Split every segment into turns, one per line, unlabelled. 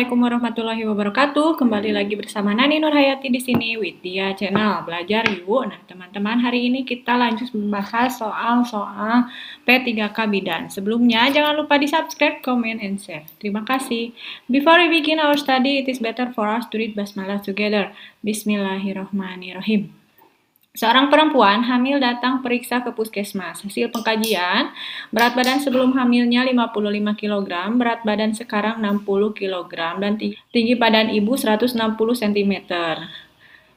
Assalamualaikum warahmatullahi wabarakatuh. Kembali lagi bersama Nani Nurhayati di sini with Dia Channel. Belajar yuk. Nah, teman-teman, hari ini kita lanjut membahas soal P3K Bidan. Sebelumnya, jangan lupa di-subscribe, comment, and share. Terima kasih. Before we begin our study, it is better for us to read basmalah together. Bismillahirrahmanirrahim. Seorang perempuan hamil datang periksa ke puskesmas. Hasil pengkajian, berat badan sebelum hamilnya 55 kg, berat badan sekarang 60 kg, dan tinggi badan ibu 160 cm.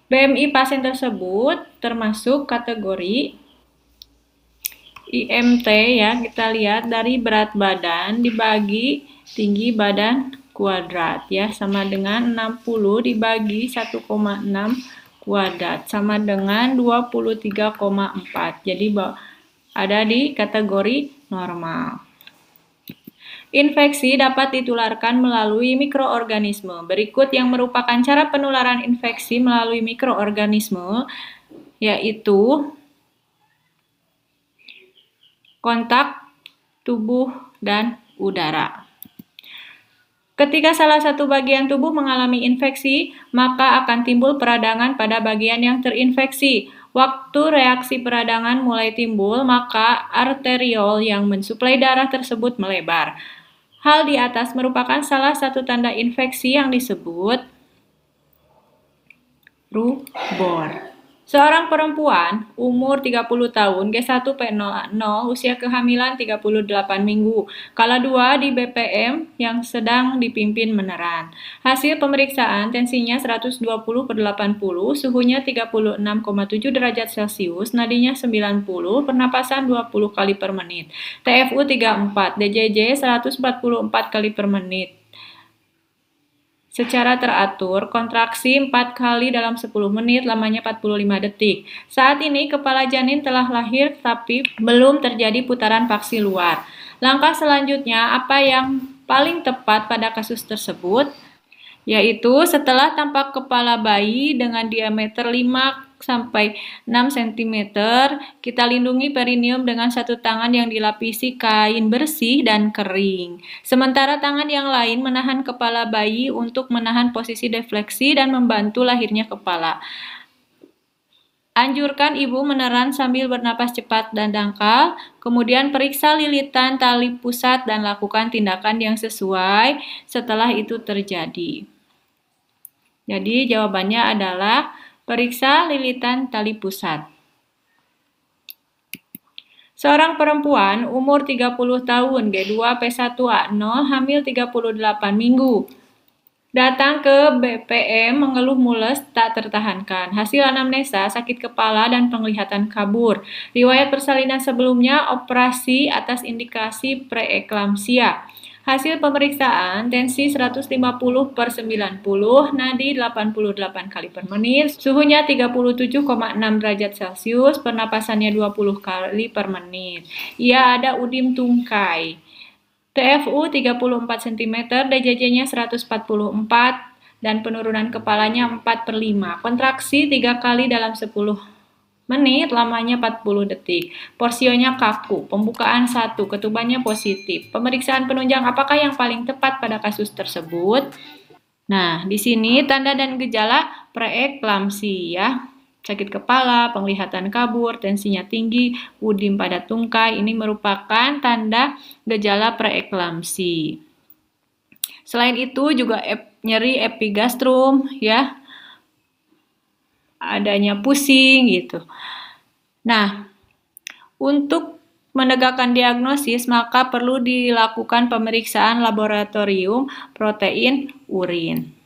BMI pasien tersebut termasuk kategori IMT ya, kita lihat dari berat badan dibagi tinggi badan kuadrat ya, sama dengan 60 dibagi 1,6 kuadrat sama dengan 23,4. Jadi ada di kategori normal. Infeksi dapat ditularkan melalui mikroorganisme. Berikut yang merupakan cara penularan infeksi melalui mikroorganisme, yaitu kontak tubuh dan udara. Ketika salah satu bagian tubuh mengalami infeksi, maka akan timbul peradangan pada bagian yang terinfeksi. Waktu reaksi peradangan mulai timbul, maka arteriol yang mensuplai darah tersebut melebar. Hal di atas merupakan salah satu tanda infeksi yang disebut rubor. Seorang perempuan umur 30 tahun, G1P00, usia kehamilan 38 minggu, kala 2 di BPM yang sedang dipimpin meneran. Hasil pemeriksaan tensinya 120/80, suhunya 36,7 derajat Celcius, nadinya 90, pernapasan 20 kali per menit. TFU 34, DJJ 144 kali per menit. Secara teratur, kontraksi 4 kali dalam 10 menit, lamanya 45 detik. Saat ini kepala janin telah lahir tapi belum terjadi putaran paksi luar. Langkah selanjutnya, apa yang paling tepat pada kasus tersebut? Yaitu setelah tampak kepala bayi dengan diameter 5-6 cm, kita lindungi perineum dengan satu tangan yang dilapisi kain bersih dan kering. Sementara tangan yang lain menahan kepala bayi untuk menahan posisi defleksi dan membantu lahirnya kepala. Anjurkan ibu meneran sambil bernapas cepat dan dangkal, kemudian periksa lilitan tali pusat dan lakukan tindakan yang sesuai setelah itu terjadi. Jadi jawabannya adalah periksa lilitan tali pusat. Seorang perempuan umur 30 tahun, G2P1A0, hamil 38 minggu, datang ke BPM mengeluh mules tak tertahankan. Hasil anamnesa sakit kepala dan penglihatan kabur. Riwayat persalinan sebelumnya operasi atas indikasi preeklamsia. Hasil pemeriksaan tensi 150/90, nadi 88 kali per menit, suhunya 37,6 derajat Celcius, pernapasannya 20 kali per menit. Ia ada udim tungkai. TFU 34 cm, DJJ-nya 144 dan penurunan kepalanya 4/5. Kontraksi 3 kali dalam 10 menit, lamanya 40 detik. Porsionya kaku, pembukaan 1, ketubannya positif. Pemeriksaan penunjang apakah yang paling tepat pada kasus tersebut? Nah, di sini tanda dan gejala preeklamsi ya. Sakit kepala, penglihatan kabur, tensinya tinggi, udim pada tungkai, ini merupakan tanda gejala preeklamsi. Selain itu juga nyeri epigastrum ya, adanya pusing gitu. Nah, untuk menegakkan diagnosis maka perlu dilakukan pemeriksaan laboratorium protein urin.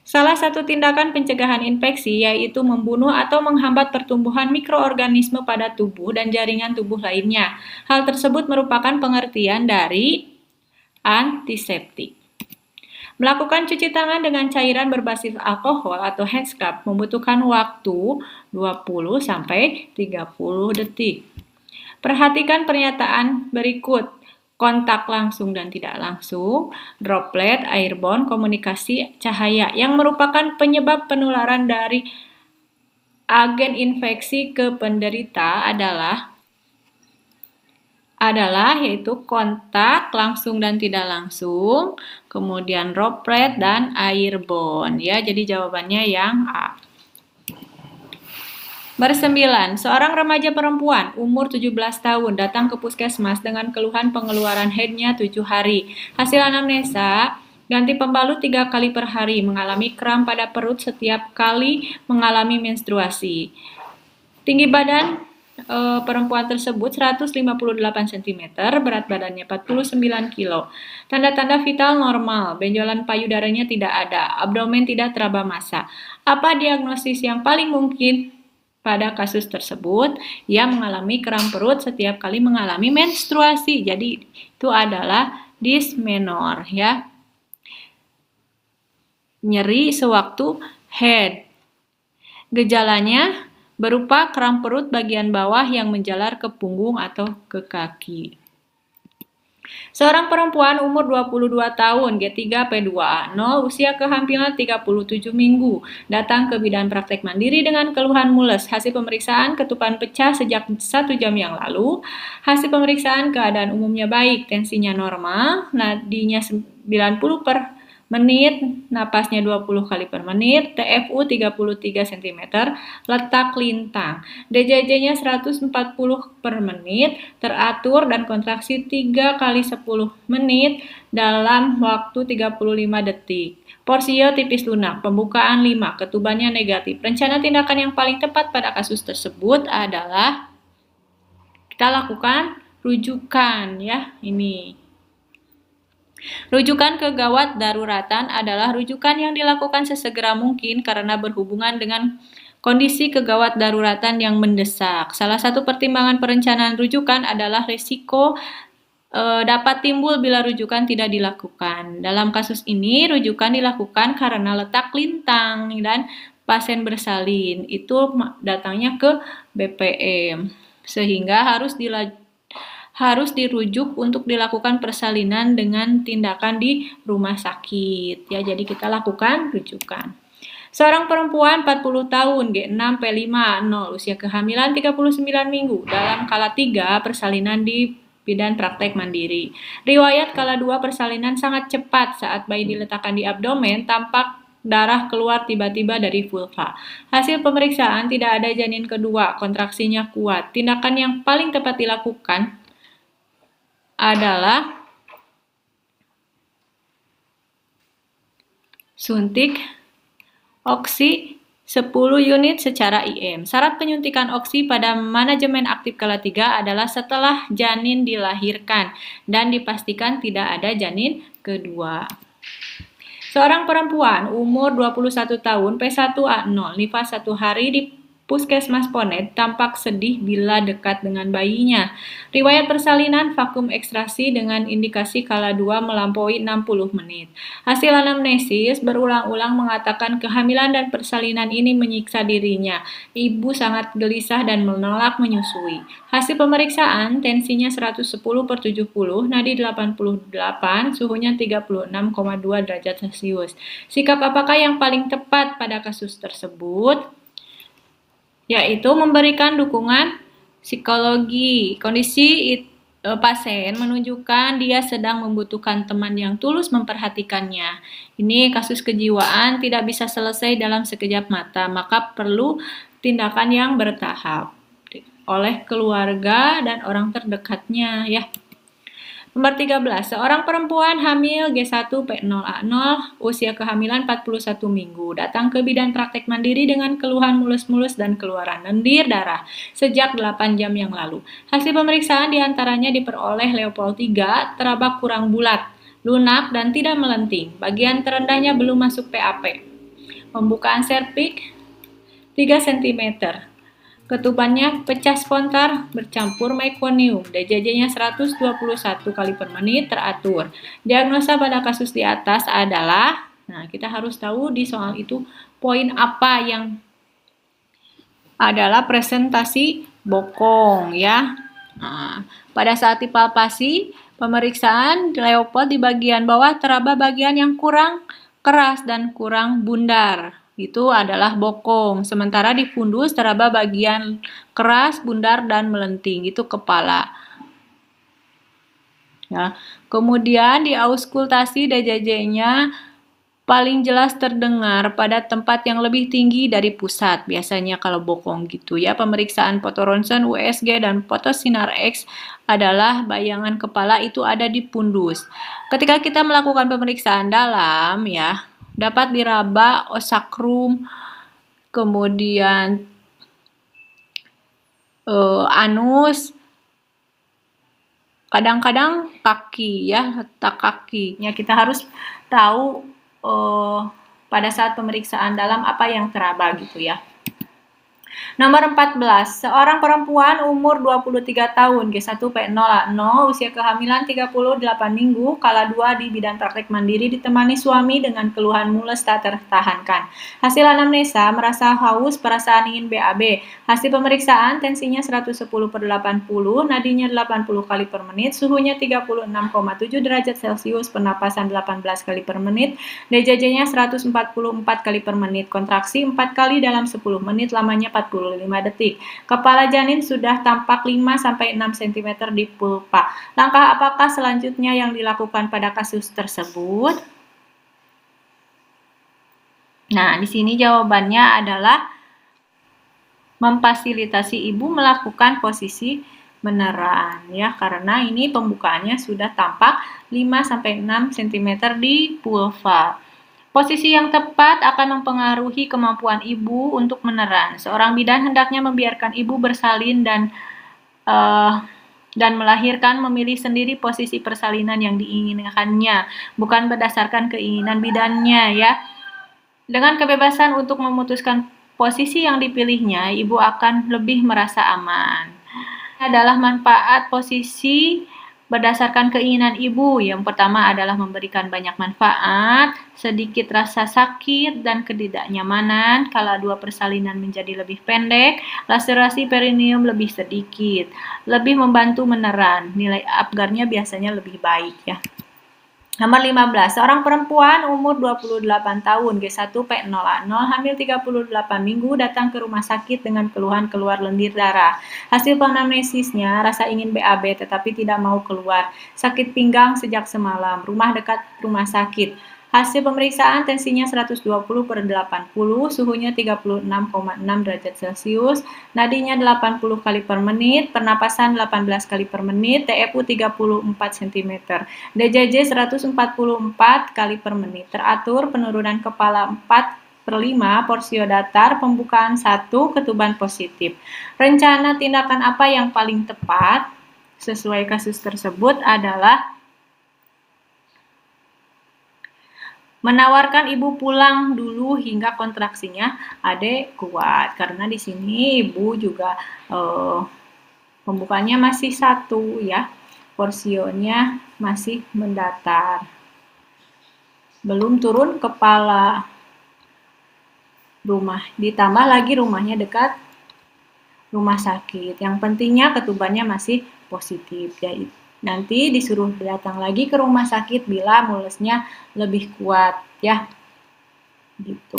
Salah satu tindakan pencegahan infeksi yaitu membunuh atau menghambat pertumbuhan mikroorganisme pada tubuh dan jaringan tubuh lainnya. Hal tersebut merupakan pengertian dari antiseptik. Melakukan cuci tangan dengan cairan berbasis alkohol atau hand scrub membutuhkan waktu 20-30 detik. Perhatikan pernyataan berikut: kontak langsung dan tidak langsung, droplet, airborne, komunikasi cahaya yang merupakan penyebab penularan dari agen infeksi ke penderita adalah adalah yaitu kontak langsung dan tidak langsung, kemudian droplet dan airborne ya. Jadi jawabannya yang A. Bersembilan, seorang remaja perempuan umur 17 tahun datang ke puskesmas dengan keluhan pengeluaran haidnya 7 hari. Hasil anamnesa, ganti pembalut 3 kali per hari, mengalami kram pada perut setiap kali mengalami menstruasi. Tinggi badan perempuan tersebut 158 cm, berat badannya 49 kg. Tanda-tanda vital normal, benjolan payudaranya tidak ada, abdomen tidak teraba massa. Apa diagnosis yang paling mungkin pada kasus tersebut? Ia mengalami kram perut setiap kali mengalami menstruasi. Jadi itu adalah dysmenor ya. Nyeri sewaktu haid. Gejalanya berupa kram perut bagian bawah yang menjalar ke punggung atau ke kaki. Seorang perempuan umur 22 tahun, G3P2A0, usia kehamilan 37 minggu, datang ke bidan praktek mandiri dengan keluhan mules. Hasil pemeriksaan ketupan pecah sejak 1 jam yang lalu. Hasil pemeriksaan keadaan umumnya baik, tensinya normal, nadinya 90 per menit, napasnya 20 kali per menit, TFU 33 cm, letak lintang, DJJ-nya 140 per menit, teratur dan kontraksi 3 kali 10 menit dalam waktu 35 detik. Porsio tipis lunak, pembukaan 5, ketubannya negatif. Rencana tindakan yang paling tepat pada kasus tersebut adalah kita lakukan rujukan ya, ini. Rujukan ke gawat daruratan adalah rujukan yang dilakukan sesegera mungkin karena berhubungan dengan kondisi kegawat daruratan yang mendesak. Salah satu pertimbangan perencanaan rujukan adalah risiko dapat timbul bila rujukan tidak dilakukan. Dalam kasus ini, rujukan dilakukan karena letak lintang dan pasien bersalin. Itu datangnya ke BPM, sehingga harus dirujuk untuk dilakukan persalinan dengan tindakan di rumah sakit. Ya, jadi kita lakukan rujukan. Seorang perempuan 40 tahun, G6P5A0, usia kehamilan 39 minggu, dalam kala 3 persalinan di bidan praktek mandiri. Riwayat kala 2 persalinan sangat cepat saat bayi diletakkan di abdomen, tampak darah keluar tiba-tiba dari vulva. Hasil pemeriksaan tidak ada janin kedua, kontraksinya kuat. Tindakan yang paling tepat dilakukan adalah suntik oksi 10 unit secara IM. Syarat penyuntikan oksi pada manajemen aktif kala 3 adalah setelah janin dilahirkan dan dipastikan tidak ada janin kedua. Seorang perempuan umur 21 tahun, P1A0, nifas 1 hari di Puskesmas Ponet, tampak sedih bila dekat dengan bayinya. Riwayat persalinan vakum ekstrasi dengan indikasi kala 2 melampaui 60 menit. Hasil anamnesis berulang-ulang mengatakan kehamilan dan persalinan ini menyiksa dirinya. Ibu sangat gelisah dan menolak menyusui. Hasil pemeriksaan, tensinya 110 per 70, nadi 88, suhunya 36,2 derajat Celcius. Sikap apakah yang paling tepat pada kasus tersebut? Yaitu memberikan dukungan psikologi. Kondisi pasien menunjukkan dia sedang membutuhkan teman yang tulus memperhatikannya. Ini kasus kejiwaan tidak bisa selesai dalam sekejap mata, maka perlu tindakan yang bertahap oleh keluarga dan orang terdekatnya ya. Nomor 13, seorang perempuan hamil G1P0A0, usia kehamilan 41 minggu, datang ke bidan praktek mandiri dengan keluhan mulus-mulus dan keluaran lendir darah sejak 8 jam yang lalu. Hasil pemeriksaan diantaranya diperoleh Leopold 3, teraba kurang bulat, lunak dan tidak melenting. Bagian terendahnya belum masuk PAP. Pembukaan serviks 3 cm. Ketubannya pecah spontan bercampur mekonium. DJJ-nya 121 kali per menit, teratur. Diagnosa pada kasus di atas adalah, nah kita harus tahu di soal itu poin apa yang adalah presentasi bokong ya. Nah, pada saat dipalpasi, pemeriksaan Leopold di bagian bawah teraba bagian yang kurang keras dan kurang bundar. Itu adalah bokong. Sementara di fundus teraba bagian keras, bundar, dan melenting. Itu kepala. Ya. Kemudian di auskultasi DJJ-nya paling jelas terdengar pada tempat yang lebih tinggi dari pusat, biasanya kalau bokong gitu ya. Pemeriksaan foto ronsen, USG, dan fotosinar X adalah bayangan kepala itu ada di pundus. Ketika kita melakukan pemeriksaan dalam ya, dapat diraba osakrum, kemudian anus, kadang-kadang kaki ya, letak kaki. Ya, kita harus tahu pada saat pemeriksaan dalam apa yang teraba gitu ya. Nomor 14, seorang perempuan umur 23 tahun, G1P0A0, usia kehamilan 38 minggu, kala 2 di bidang praktek mandiri ditemani suami dengan keluhan mules tak tertahankan. Hasil anamnesa, merasa haus, perasaan ingin BAB. Hasil pemeriksaan, tensinya 110/80, nadinya 80 kali per menit, suhunya 36,7 derajat Celcius, pernapasan 18 kali per menit, DJJ-nya 144 kali per menit, kontraksi 4 kali dalam 10 menit, lamanya 45 detik. Kepala janin sudah tampak 5-6 cm di pulpa. Langkah apakah selanjutnya yang dilakukan pada kasus tersebut? Nah, di sini jawabannya adalah memfasilitasi ibu melakukan posisi beneran ya, karena ini pembukaannya sudah tampak 5-6 cm di pulpa. Posisi yang tepat akan mempengaruhi kemampuan ibu untuk meneran. Seorang bidan hendaknya membiarkan ibu bersalin dan melahirkan, memilih sendiri posisi persalinan yang diinginkannya, bukan berdasarkan keinginan bidannya ya. Dengan kebebasan untuk memutuskan posisi yang dipilihnya, ibu akan lebih merasa aman. Adalah manfaat posisi berdasarkan keinginan ibu. Yang pertama adalah memberikan banyak manfaat, sedikit rasa sakit dan ketidaknyamanan, kala 2 persalinan menjadi lebih pendek, laserasi perineum lebih sedikit, lebih membantu meneran, nilai Apgar-nya biasanya lebih baik ya. Nomor 15, seorang perempuan umur 28 tahun, G1P0A0, hamil 38 minggu, datang ke rumah sakit dengan keluhan keluar lendir darah. Hasil penamnesisnya, rasa ingin BAB tetapi tidak mau keluar. Sakit pinggang sejak semalam, rumah dekat rumah sakit. Hasil pemeriksaan, tensinya 120/80, suhunya 36,6 derajat Celcius, nadinya 80 kali per menit, pernapasan 18 kali per menit, TFU 34 cm, DJJ 144 kali per menit. Teratur penurunan kepala 4/5, porsio datar, pembukaan 1, ketuban positif. Rencana tindakan apa yang paling tepat sesuai kasus tersebut adalah menawarkan ibu pulang dulu hingga kontraksinya kuat, karena di sini ibu juga pembukanya masih 1 ya, porsionya masih mendatar, belum turun kepala rumah, ditambah lagi rumahnya dekat rumah sakit. Yang pentingnya ketubannya masih positif ya. Nanti disuruh datang lagi ke rumah sakit bila mulesnya lebih kuat ya. Gitu.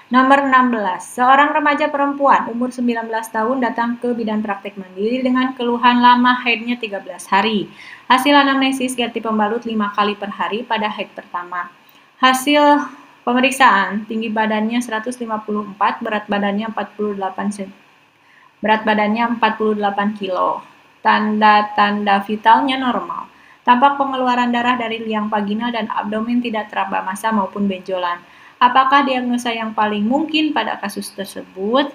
Nomor 16. Seorang remaja perempuan umur 19 tahun datang ke bidan praktek mandiri dengan keluhan lama haidnya 13 hari. Hasil anamnesis ganti pembalut 5 kali per hari pada haid pertama. Hasil pemeriksaan, tinggi badannya 154, berat badannya 48 kilo. Tanda-tanda vitalnya normal. Tampak pengeluaran darah dari liang vaginal dan abdomen, tidak teraba massa maupun benjolan. Apakah diagnosa yang paling mungkin pada kasus tersebut?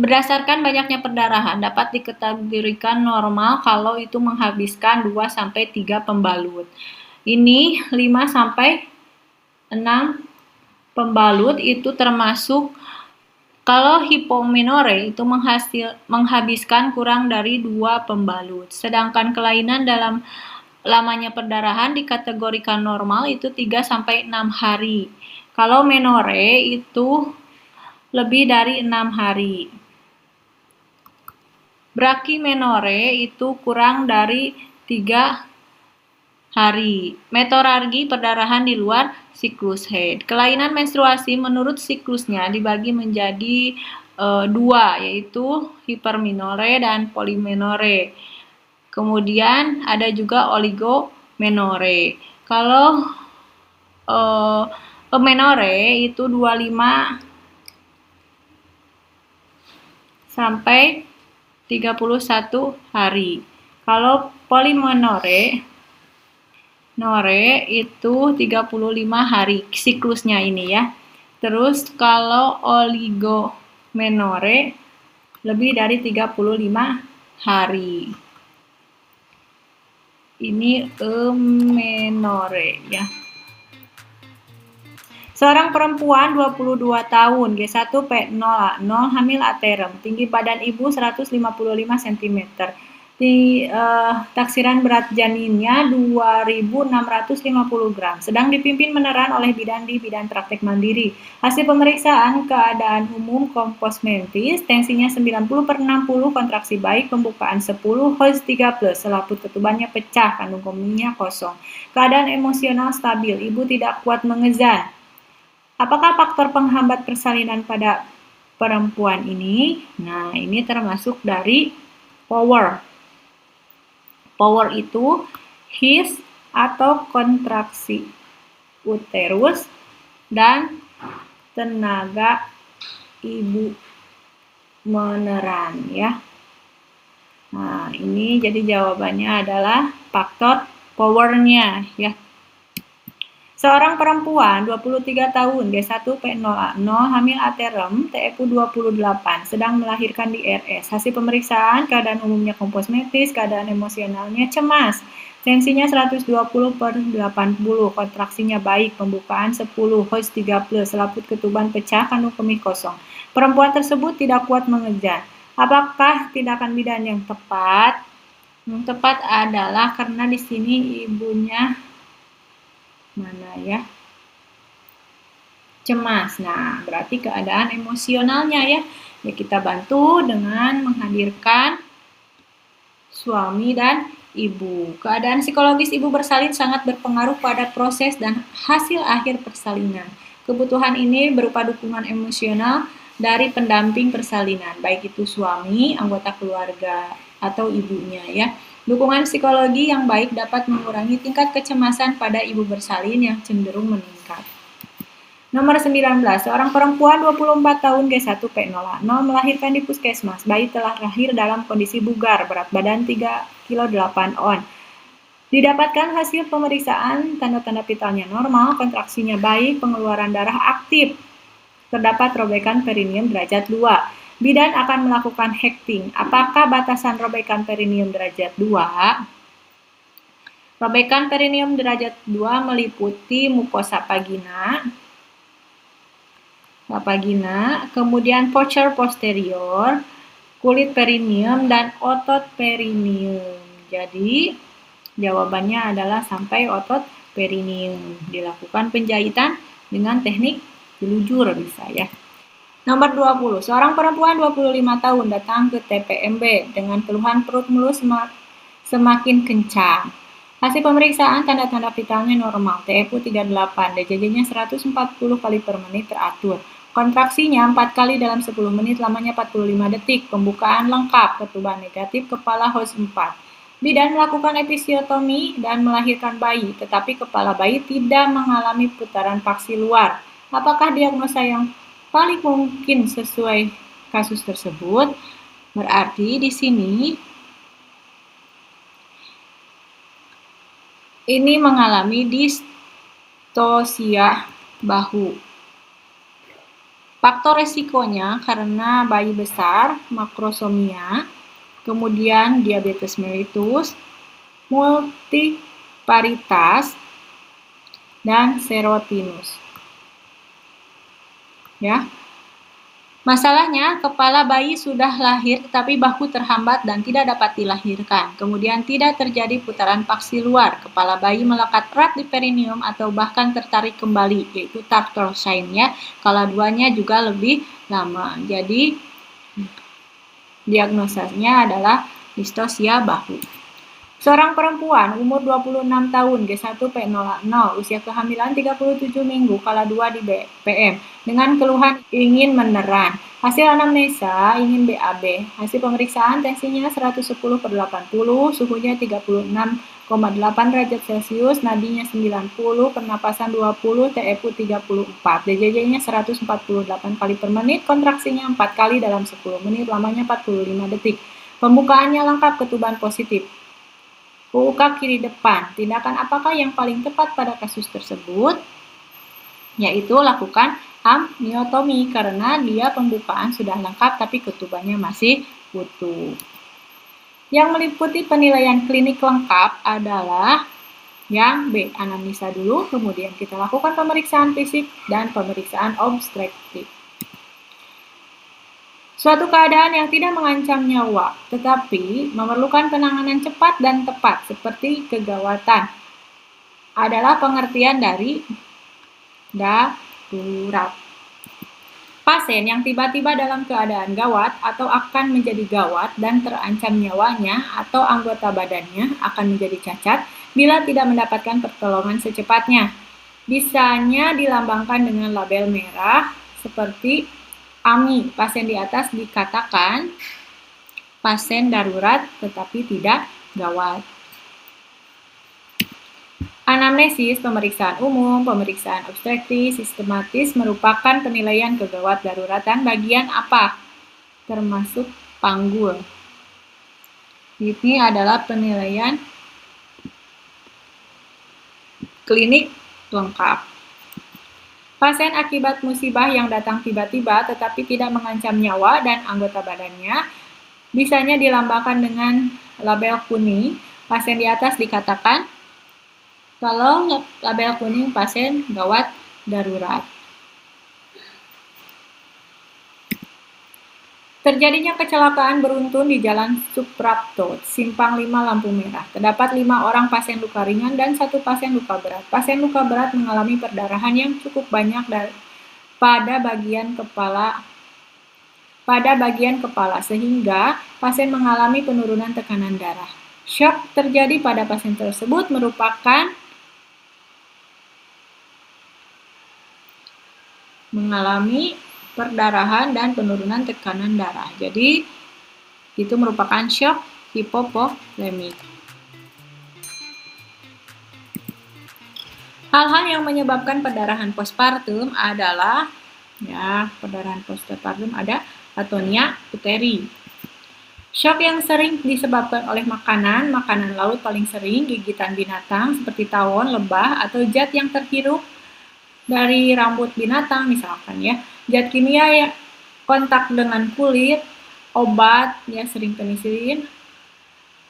Berdasarkan banyaknya perdarahan, dapat dikategorikan normal kalau itu menghabiskan 2-3 pembalut. Ini 5-6 pembalut itu termasuk. Kalau hipomenore itu menghabiskan kurang dari 2 pembalut. Sedangkan kelainan dalam lamanya perdarahan dikategorikan normal itu 3-6 hari. Kalau menore itu lebih dari 6 hari. Brachimenore itu kurang dari 3 hari. Metorargi, perdarahan di luar siklus haid. Kelainan menstruasi menurut siklusnya dibagi menjadi 2, yaitu hipermenore dan polimenore. Kemudian ada juga oligomenore. Kalau amenore itu 25 sampai 31 hari. Kalau polymenore itu 35 hari siklusnya ini ya. Terus kalau oligomenore lebih dari 35 hari. Ini amenore ya. Seorang perempuan 22 tahun, G1P0A0, hamil aterem, tinggi badan ibu 155 cm. Taksiran berat janinnya 2.650 gram. Sedang dipimpin meneran oleh bidan di bidan praktek mandiri. Hasil pemeriksaan keadaan umum kompos mentis, tensinya 90/60, kontraksi baik, pembukaan 10, Hos 3+, selaput ketubannya pecah, kandung kemihnya kosong. Keadaan emosional stabil, ibu tidak kuat mengezan. Apakah faktor penghambat persalinan pada perempuan ini? Nah, ini termasuk dari power. Power itu his atau kontraksi uterus dan tenaga ibu meneran ya. Nah, ini jadi jawabannya adalah faktor powernya ya. Seorang perempuan 23 tahun, G1P0A0, hamil aterem, TFU 28, sedang melahirkan di RS. Hasil pemeriksaan, keadaan umumnya komposmetis, keadaan emosionalnya cemas. Tensinya 120/80, kontraksinya baik, pembukaan 10, Hos 3+, selaput ketuban pecah, kandung kemih kosong. Perempuan tersebut tidak kuat mengejar. Apakah tindakan bidan yang tepat? Yang tepat adalah karena di sini ibunya mana ya? Cemas. Nah, berarti keadaan emosionalnya ya. Ya kita bantu dengan menghadirkan suami dan ibu. Keadaan psikologis ibu bersalin sangat berpengaruh pada proses dan hasil akhir persalinan. Kebutuhan ini berupa dukungan emosional dari pendamping persalinan, baik itu suami, anggota keluarga, atau ibunya ya. Dukungan psikologi yang baik dapat mengurangi tingkat kecemasan pada ibu bersalin yang cenderung meningkat. Nomor 19, seorang perempuan 24 tahun G1P0A0 melahirkan di puskesmas. Bayi telah lahir dalam kondisi bugar, berat badan 3,8 kg. Didapatkan hasil pemeriksaan tanda-tanda vitalnya normal, kontraksinya baik, pengeluaran darah aktif. Terdapat robekan perineum derajat 2. Bidan akan melakukan hekting. Apakah batasan robekan perineum derajat 2? Robekan perineum derajat 2 meliputi mukosa vagina, kemudian puncture posterior, kulit perineum, dan otot perineum. Jadi, jawabannya adalah sampai otot perineum. Dilakukan penjahitan dengan teknik jelujur bisa ya. Nomor 20, seorang perempuan 25 tahun datang ke TPMB dengan keluhan perut mulus semakin kencang. Hasil pemeriksaan tanda-tanda vitalnya normal, TFU 38, DJJ-nya 140 kali per menit teratur. Kontraksinya 4 kali dalam 10 menit, lamanya 45 detik, pembukaan lengkap, ketuban negatif, kepala Hos 4. Bidan melakukan episiotomi dan melahirkan bayi, tetapi kepala bayi tidak mengalami putaran paksi luar. Apakah diagnosa yang paling mungkin sesuai kasus tersebut? Berarti di sini ini mengalami distosia bahu. Faktor resikonya karena bayi besar, makrosomia, kemudian diabetes mellitus, multiparitas, dan serotinus. Ya. Masalahnya, kepala bayi sudah lahir tetapi bahu terhambat dan tidak dapat dilahirkan. Kemudian tidak terjadi putaran paksi luar. Kepala bayi melekat erat di perineum atau bahkan tertarik kembali, yaitu turtle sign ya. Kala-duanya juga lebih lama. Jadi, diagnosanya adalah distosia bahu. Seorang perempuan umur 26 tahun G1P00 usia kehamilan 37 minggu kala 2 di BPM dengan keluhan ingin meneran. Hasil anamnesa ingin BAB. Hasil pemeriksaan tensinya 110/80, suhunya 36,8 derajat Celcius, nadinya 90, pernapasan 20, TFU 34, DJJ-nya 148 kali per menit, kontraksinya 4 kali dalam 10 menit, lamanya 45 detik. Pembukaannya lengkap ketuban positif. UUK kiri depan. Tindakan apakah yang paling tepat pada kasus tersebut? Yaitu lakukan amniotomi karena dia pembukaan sudah lengkap tapi ketubannya masih utuh. Yang meliputi penilaian klinik lengkap adalah yang B, anamnesa dulu, kemudian kita lakukan pemeriksaan fisik dan pemeriksaan obstetrik. Suatu keadaan yang tidak mengancam nyawa, tetapi memerlukan penanganan cepat dan tepat, seperti kegawatan, adalah pengertian dari darurat. Pasien yang tiba-tiba dalam keadaan gawat atau akan menjadi gawat dan terancam nyawanya atau anggota badannya akan menjadi cacat bila tidak mendapatkan pertolongan secepatnya. Bisanya dilambangkan dengan label merah seperti AMI. Pasien di atas dikatakan pasien darurat tetapi tidak gawat. Anamnesis, pemeriksaan umum, pemeriksaan obstetris, sistematis merupakan penilaian kegawat daruratan bagian apa? Termasuk panggul. Ini adalah penilaian klinik lengkap. Pasien akibat musibah yang datang tiba-tiba tetapi tidak mengancam nyawa dan anggota badannya, bisanya dilambangkan dengan label kuning. Pasien di atas dikatakan, kalau label kuning pasien gawat darurat. Terjadinya kecelakaan beruntun di Jalan Suprapto, Simpang 5 lampu merah. Terdapat 5 orang pasien luka ringan dan 1 pasien luka berat. Pasien luka berat mengalami perdarahan yang cukup banyak pada bagian kepala sehingga pasien mengalami penurunan tekanan darah. Shock terjadi pada pasien tersebut merupakan mengalami perdarahan dan penurunan tekanan darah. Jadi, itu merupakan shock hipovolemik. Hal-hal yang menyebabkan perdarahan postpartum adalah perdarahan postpartum ada atonia uteri. Shock yang sering disebabkan oleh makanan laut paling sering, gigitan binatang seperti tawon, lebah, atau zat yang terhirup dari rambut binatang misalkan zat kimia kontak dengan kulit, obat sering penisilin,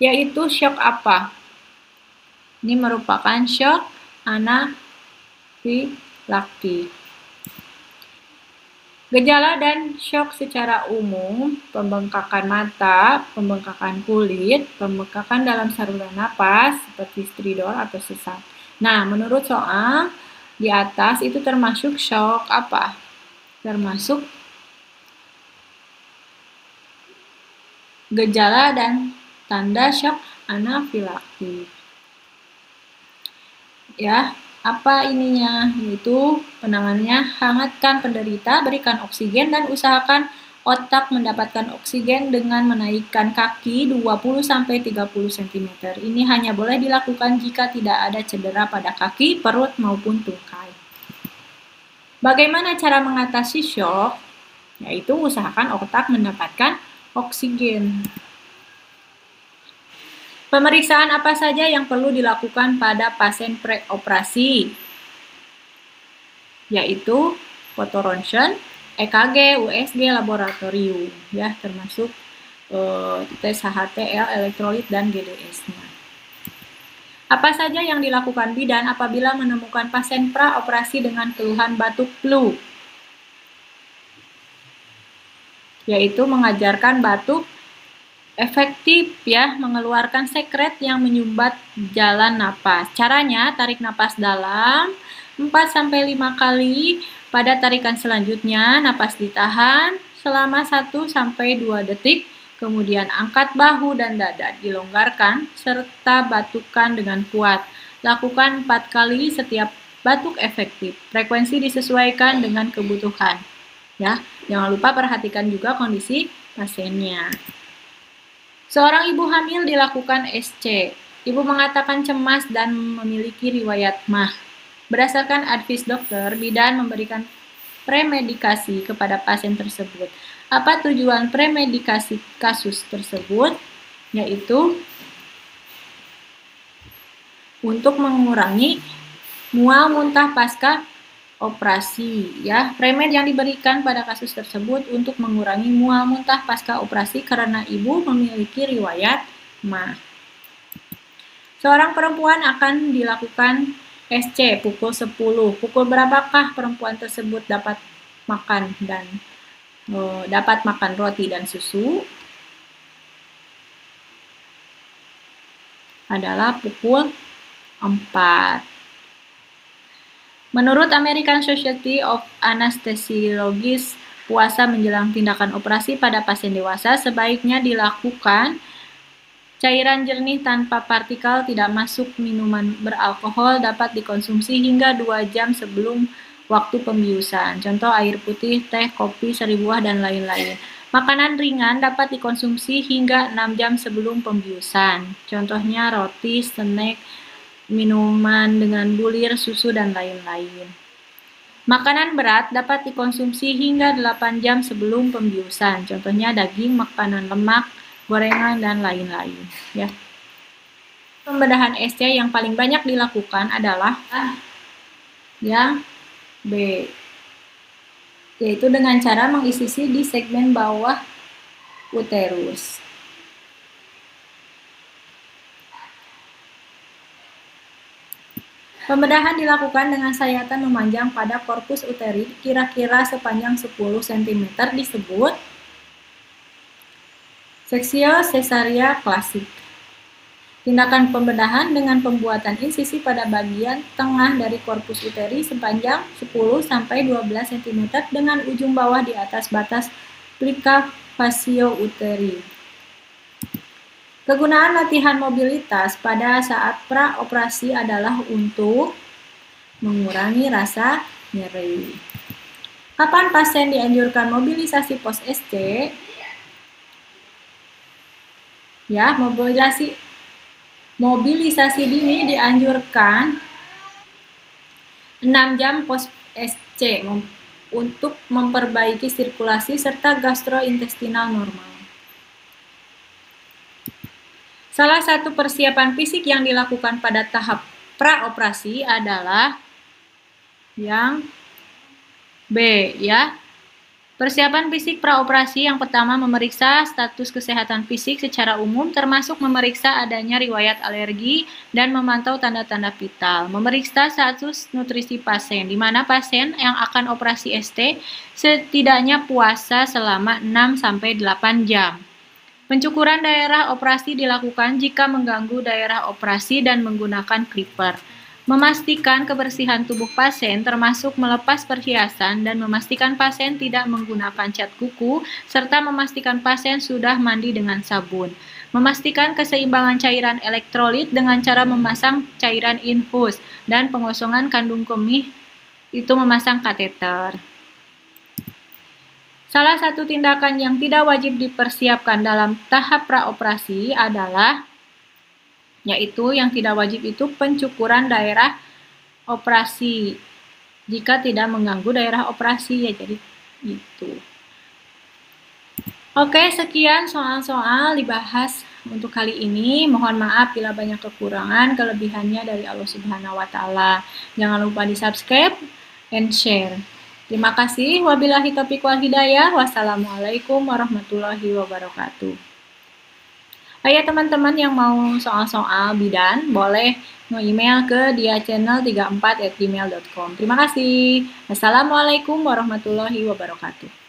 yaitu shock apa? Ini merupakan shock anafilaktik. Gejala dan shock secara umum, pembengkakan mata, pembengkakan kulit, pembengkakan dalam saluran napas seperti stridor atau sesak. Nah, menurut soal di atas itu termasuk shock apa? Termasuk gejala dan tanda shock anafilaktik. Apa ininya? Yaitu penanganannya hangatkan penderita, berikan oksigen dan usahakan otak mendapatkan oksigen dengan menaikkan kaki 20-30 cm. Ini hanya boleh dilakukan jika tidak ada cedera pada kaki, perut maupun tungkai. Bagaimana cara mengatasi shock? Yaitu usahakan otak mendapatkan oksigen. Pemeriksaan apa saja yang perlu dilakukan pada pasien preoperasi? Yaitu fotoronsen, EKG, USG, laboratorium, termasuk tes HTL, elektrolit, dan GDS-nya. Apa saja yang dilakukan bidan apabila menemukan pasien praoperasi dengan keluhan batuk flu? Yaitu mengajarkan batuk efektif mengeluarkan sekret yang menyumbat jalan napas. Caranya, tarik napas dalam 4-5 kali. Pada tarikan selanjutnya, napas ditahan selama 1-2 detik. Kemudian angkat bahu dan dada dilonggarkan serta batukan dengan kuat. Lakukan 4 kali setiap batuk efektif. Frekuensi disesuaikan dengan kebutuhan. Ya, jangan lupa perhatikan juga kondisi pasiennya. Seorang ibu hamil dilakukan SC. Ibu mengatakan cemas dan memiliki riwayat MAH. Berdasarkan advis dokter, bidan memberikan premedikasi kepada pasien tersebut. Apa tujuan premedikasi kasus tersebut? Yaitu untuk mengurangi mual muntah pasca operasi, ya. Premed yang diberikan pada kasus tersebut untuk mengurangi mual muntah pasca operasi karena ibu memiliki riwayat MAH. Seorang perempuan akan dilakukan SC pukul 10. Pukul berapakah perempuan tersebut dapat makan roti dan susu? Adalah pukul 4. Menurut American Society of Anesthesiologists, puasa menjelang tindakan operasi pada pasien dewasa sebaiknya dilakukan. Cairan jernih tanpa partikel tidak masuk minuman beralkohol dapat dikonsumsi hingga 2 jam sebelum waktu pembiusan. Contoh air putih, teh, kopi, sari buah, dan lain-lain. Makanan ringan dapat dikonsumsi hingga 6 jam sebelum pembiusan. Contohnya roti, snack, minuman dengan bulir, susu, dan lain-lain. Makanan berat dapat dikonsumsi hingga 8 jam sebelum pembiusan. Contohnya daging, makanan lemak, gorengan, dan lain-lain. Ya. Pembedahan SC yang paling banyak dilakukan adalah yang B, yaitu dengan cara mengisisi di segmen bawah uterus. Pembedahan dilakukan dengan sayatan memanjang pada korpus uteri kira-kira sepanjang 10 cm disebut seksio cesaria klasik. Tindakan pembedahan dengan pembuatan insisi pada bagian tengah dari korpus uteri sepanjang 10-12 cm dengan ujung bawah di atas batas plika fascio uteri. Kegunaan latihan mobilitas pada saat praoperasi adalah untuk mengurangi rasa nyeri. Kapan pasien dianjurkan mobilisasi pos SC? Ya, mobilisasi dini dianjurkan 6 jam pos SC untuk memperbaiki sirkulasi serta gastrointestinal normal. Salah satu persiapan fisik yang dilakukan pada tahap praoperasi adalah yang B, ya. Persiapan fisik praoperasi yang pertama memeriksa status kesehatan fisik secara umum termasuk memeriksa adanya riwayat alergi dan memantau tanda-tanda vital. Memeriksa status nutrisi pasien, di mana pasien yang akan operasi ST setidaknya puasa selama 6-8 jam. Pencukuran daerah operasi dilakukan jika mengganggu daerah operasi dan menggunakan clipper. Memastikan kebersihan tubuh pasien termasuk melepas perhiasan dan memastikan pasien tidak menggunakan cat kuku serta memastikan pasien sudah mandi dengan sabun. Memastikan keseimbangan cairan elektrolit dengan cara memasang cairan infus dan pengosongan kandung kemih itu memasang kateter. Salah satu tindakan yang tidak wajib dipersiapkan dalam tahap praoperasi adalah, yaitu yang tidak wajib itu pencukuran daerah operasi jika tidak mengganggu daerah operasi, ya jadi itu. Oke, sekian soal-soal dibahas untuk kali ini. Mohon maaf bila banyak kekurangan, kelebihannya dari Allah Subhanahu wa Ta'ala. Jangan lupa di-subscribe and share. Terima kasih. Wabillahi taufiq wal hidayah. Wassalamualaikum warahmatullahi wabarakatuh. Ayo teman-teman yang mau soal-soal bidan, boleh nge-email ke diachannel34@gmail.com. Terima kasih. Wassalamualaikum warahmatullahi wabarakatuh.